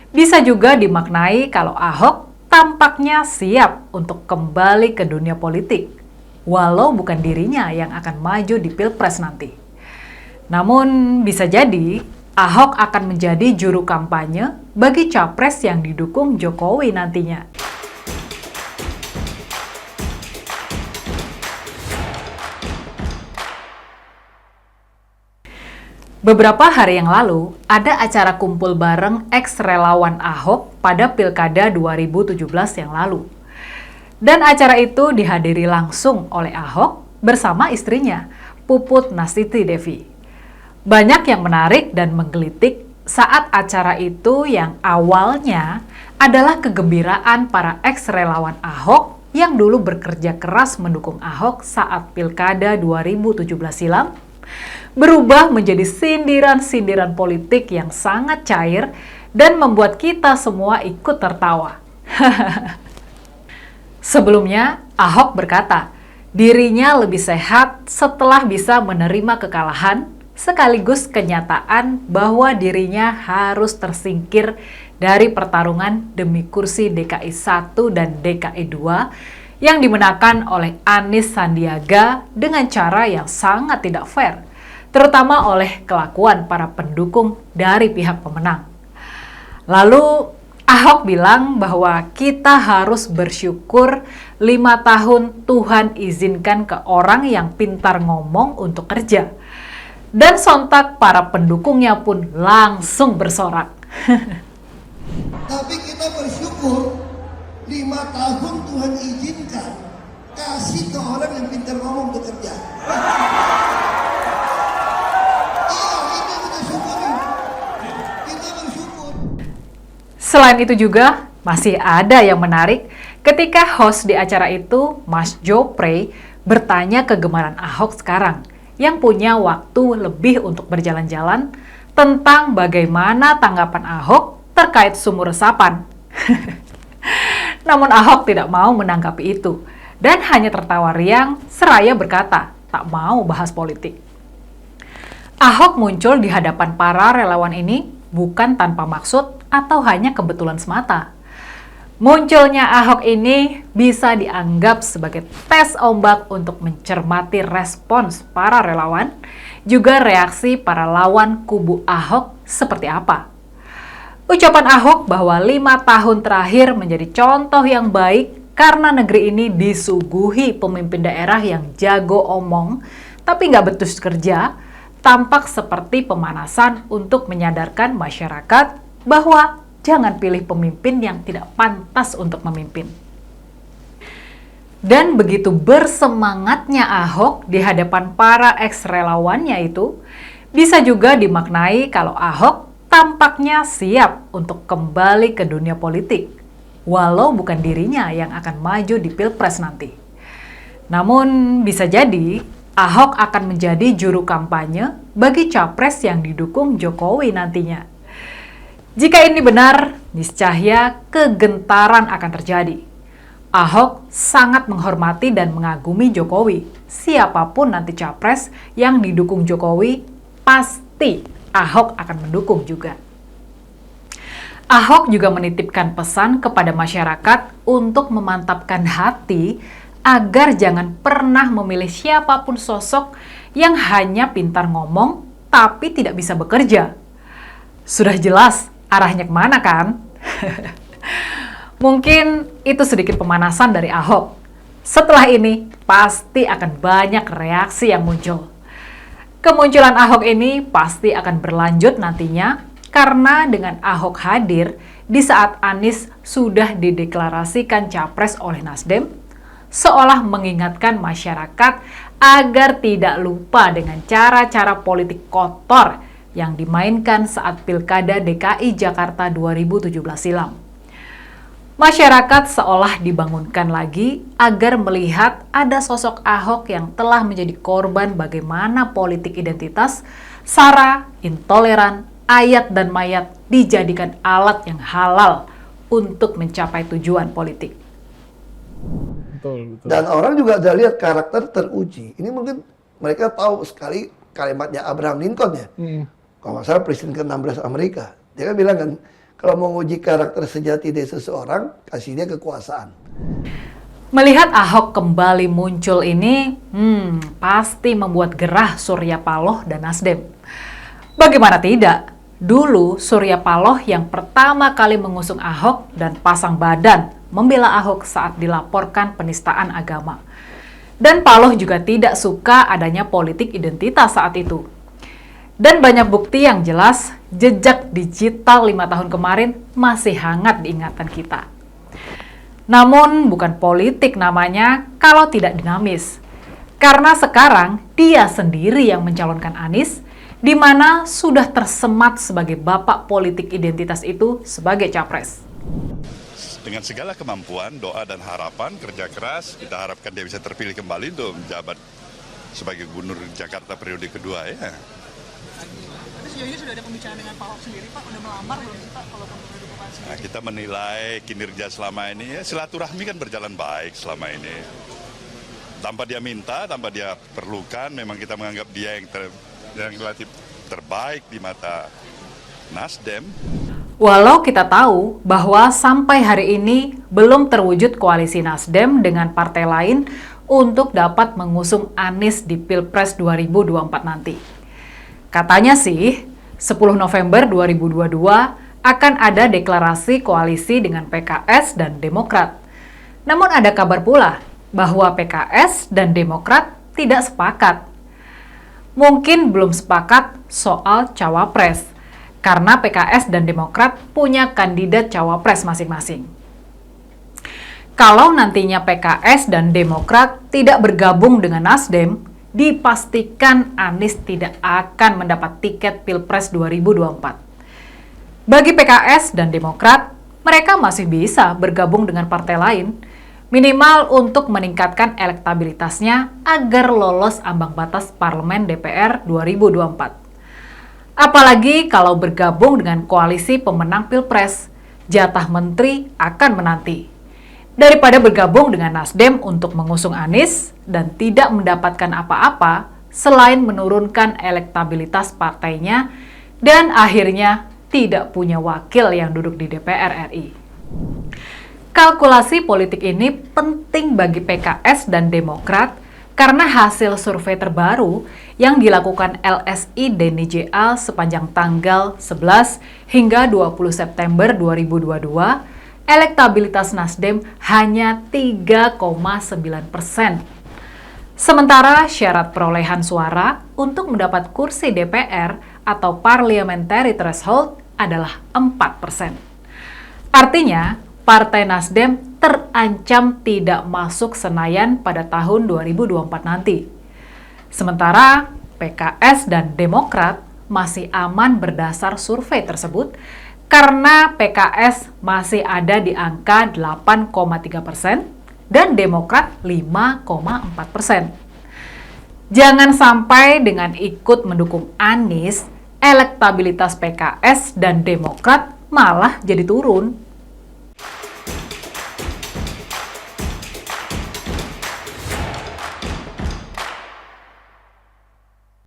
Bisa juga dimaknai kalau Ahok tampaknya siap untuk kembali ke dunia politik, walau bukan dirinya yang akan maju di Pilpres nanti. Namun bisa jadi Ahok akan menjadi juru kampanye bagi capres yang didukung Jokowi nantinya. Beberapa hari yang lalu, ada acara kumpul bareng ex-relawan Ahok pada Pilkada 2017 yang lalu. Dan acara itu dihadiri langsung oleh Ahok bersama istrinya, Puput Nastiti Devi. Banyak yang menarik dan menggelitik saat acara itu yang awalnya adalah kegembiraan para ex-relawan Ahok yang dulu bekerja keras mendukung Ahok saat Pilkada 2017 silam, berubah menjadi sindiran-sindiran politik yang sangat cair dan membuat kita semua ikut tertawa. Sebelumnya, Ahok berkata, dirinya lebih sehat setelah bisa menerima kekalahan, sekaligus kenyataan bahwa dirinya harus tersingkir dari pertarungan demi kursi DKI 1 dan DKI 2 yang dimenangkan oleh Anies Sandiaga dengan cara yang sangat tidak fair, terutama oleh kelakuan para pendukung dari pihak pemenang. Lalu Ahok bilang bahwa kita harus bersyukur 5 tahun Tuhan izinkan ke orang yang pintar ngomong untuk kerja. Dan sontak para pendukungnya pun langsung bersorak. Tapi kita bersyukur 5 tahun Tuhan izinkan kasih ke orang yang pintar ngomong untuk kerja. Selain itu juga, masih ada yang menarik ketika host di acara itu, Mas Jopre, bertanya kegemaran Ahok sekarang, yang punya waktu lebih untuk berjalan-jalan, tentang bagaimana tanggapan Ahok terkait sumur resapan. Namun Ahok tidak mau menanggapi itu, dan hanya tertawa riang seraya berkata, tak mau bahas politik. Ahok muncul di hadapan para relawan ini bukan tanpa maksud atau hanya kebetulan semata. Munculnya Ahok ini bisa dianggap sebagai tes ombak untuk mencermati respons para relawan, juga reaksi para lawan kubu Ahok seperti apa. Ucapan Ahok bahwa 5 tahun terakhir menjadi contoh yang baik karena negeri ini disuguhi pemimpin daerah yang jago omong tapi nggak becus kerja, tampak seperti pemanasan untuk menyadarkan masyarakat bahwa jangan pilih pemimpin yang tidak pantas untuk memimpin. Dan begitu bersemangatnya Ahok di hadapan para ex-relawannya itu, bisa juga dimaknai kalau Ahok tampaknya siap untuk kembali ke dunia politik, walau bukan dirinya yang akan maju di Pilpres nanti. Namun bisa jadi Ahok akan menjadi juru kampanye bagi capres yang didukung Jokowi nantinya. Jika ini benar, niscaya kegentaran akan terjadi. Ahok sangat menghormati dan mengagumi Jokowi. Siapapun nanti capres yang didukung Jokowi, pasti Ahok akan mendukung juga. Ahok juga menitipkan pesan kepada masyarakat untuk memantapkan hati agar jangan pernah memilih siapapun sosok yang hanya pintar ngomong tapi tidak bisa bekerja. Sudah jelas arahnya kemana kan? Mungkin itu sedikit pemanasan dari Ahok. Setelah ini pasti akan banyak reaksi yang muncul. Kemunculan Ahok ini pasti akan berlanjut nantinya karena dengan Ahok hadir di saat Anies sudah dideklarasikan capres oleh Nasdem, seolah mengingatkan masyarakat agar tidak lupa dengan cara-cara politik kotor yang dimainkan saat Pilkada DKI Jakarta 2017 silam. Masyarakat seolah dibangunkan lagi agar melihat ada sosok Ahok yang telah menjadi korban bagaimana politik identitas, sara, intoleran, ayat dan mayat dijadikan alat yang halal untuk mencapai tujuan politik. Betul. Dan orang juga ada lihat karakter teruji. Ini mungkin mereka tahu sekali kalimatnya Abraham Lincoln ya. Kalau nggak salah presiden ke-16 Amerika. Dia kan bilang kan, Kalau mau uji karakter sejati dari seseorang, kasih dia kekuasaan. Melihat Ahok kembali muncul ini, pasti membuat gerah Surya Paloh dan Nasdem. Bagaimana tidak? Dulu Surya Paloh yang pertama kali mengusung Ahok dan pasang badan membela Ahok saat dilaporkan penistaan agama. Dan Paloh juga tidak suka adanya politik identitas saat itu. Dan banyak bukti yang jelas, jejak digital 5 tahun kemarin masih hangat diingatan kita. Namun bukan politik namanya kalau tidak dinamis. Karena sekarang dia sendiri yang mencalonkan Anies, di mana sudah tersemat sebagai bapak politik identitas itu sebagai capres. Dengan segala kemampuan, doa dan harapan, kerja keras, kita harapkan dia bisa terpilih kembali untuk menjabat sebagai gubernur Jakarta periode kedua ya. Tapi sejauh ini sudah ada pembicaraan dengan Pak Ahok sendiri, Pak? Udah melamar belum sih, Pak, kalau pendudukan sendiri? Nah, kita menilai kinerja selama ini, ya silaturahmi kan berjalan baik selama ini. Tanpa dia minta, tanpa dia perlukan, memang kita menganggap dia yang relatif terbaik di mata Nasdem. Walau kita tahu bahwa sampai hari ini belum terwujud koalisi Nasdem dengan partai lain untuk dapat mengusung Anies di Pilpres 2024 nanti. Katanya sih, 10 November 2022 akan ada deklarasi koalisi dengan PKS dan Demokrat. Namun ada kabar pula bahwa PKS dan Demokrat tidak sepakat. Mungkin belum sepakat soal cawapres, karena PKS dan Demokrat punya kandidat cawapres masing-masing. Kalau nantinya PKS dan Demokrat tidak bergabung dengan Nasdem, dipastikan Anies tidak akan mendapat tiket Pilpres 2024. Bagi PKS dan Demokrat, mereka masih bisa bergabung dengan partai lain, minimal untuk meningkatkan elektabilitasnya agar lolos ambang batas parlemen DPR 2024. Apalagi kalau bergabung dengan koalisi pemenang Pilpres, jatah menteri akan menanti. Daripada bergabung dengan Nasdem untuk mengusung Anies dan tidak mendapatkan apa-apa selain menurunkan elektabilitas partainya dan akhirnya tidak punya wakil yang duduk di DPR RI. Kalkulasi politik ini penting bagi PKS dan Demokrat karena hasil survei terbaru yang dilakukan LSI DNIJA sepanjang tanggal 11 hingga 20 September 2022, elektabilitas Nasdem hanya 3,9%. Sementara syarat perolehan suara untuk mendapat kursi DPR atau parliamentary threshold adalah 4%. Artinya, Partai Nasdem terancam tidak masuk Senayan pada tahun 2024 nanti. Sementara PKS dan Demokrat masih aman berdasar survei tersebut karena PKS masih ada di angka 8,3% dan Demokrat 5,4%. Jangan sampai dengan ikut mendukung Anies, elektabilitas PKS dan Demokrat malah jadi turun.